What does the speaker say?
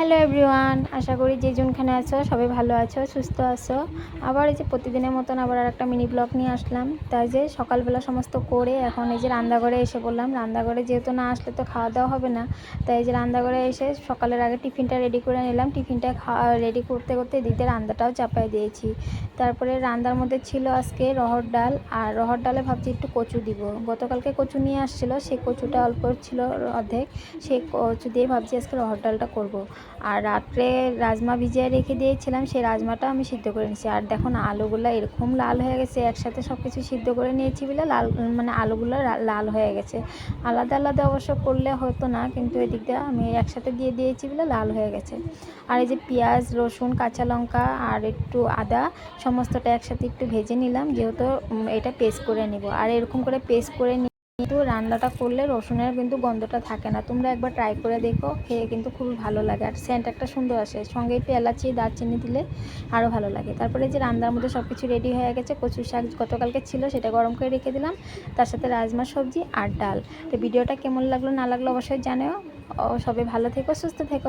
Hello everyone, আশা করি যে যেখানে আছো সবাই ভালো আছো, সুস্থ আছো। আবার এই যে প্রতিদিনের মতন আবার একটা মিনি ব্লগ নিয়ে আসলাম। তাই যে সকালবেলা সমস্ত করে এখন এই যে রান্নাঘরে এসে বললাম, রান্নাঘরে যেহেতু না আসলে তো খাওয়া দাওয়া হবে না, তাই এই যে রান্নাঘরে এসে সকালের আগে টিফিনটা রেডি করে নিলাম। টিফিনটা রেডি করতে করতে এদিকে রান্নাটাও চাপাই দিয়েছি। তারপরে রান্নার মধ্যে ছিল আজকে রহর ডাল, আর রহর ডালে ভাবছি একটু কচু দিব। গতকালকে কচু নিয়ে আসছিলো, সেই কচুটা অল্প ছিল অর্ধেক, সেই কচু দিয়ে ভাবছি আজকে রহর ডালটা করবো। আর রাত্রে রাজমা ভিজিয়ে রেখে দিয়েছিলাম, সেই রাজমাটা আমি সিদ্ধ করে নিয়েছি। আর দেখুন আলুগুলো এরকম লাল হয়ে গেছে, একসাথে সব কিছু সিদ্ধ করে নিয়েছি বলে লাল, মানে আলুগুলো লাল হয়ে গেছে। আলাদা আলাদা অবশ্য করলে হতো না, কিন্তু এদিকটা আমি একসাথে দিয়ে দিয়েছি বলে লাল হয়ে গেছে। আর এই যে পেঁয়াজ, রসুন, কাঁচা লঙ্কা আর একটু আদা সমস্তটা একসাথে একটু ভেজে নিলাম, যেহেতু এটা পেস্ট করে নিব। আর এরকম করে পেস্ট করে কিন্তু রান্নাটা করলে রসুনের কিন্তু গন্ধটা থাকে না। তোমরা একবার ট্রাই করে দেখো, খেয়ে কিন্তু খুবই ভালো লাগে। আর সেন্ট একটা সুন্দর আসে, সঙ্গে একটু এলাচি দারচিনি দিলে আরও ভালো লাগে। তারপরে যে রান্নার মধ্যে সব কিছু রেডি হয়ে গেছে। কচু শাক গতকালকে ছিল, সেটা গরম করে রেখে দিলাম, তার সাথে রাজমা সবজি আর ডাল। তো ভিডিওটা কেমন লাগলো না লাগলো অবশ্যই জানিও। সবাই ভালো থেকো, সুস্থ থেকো।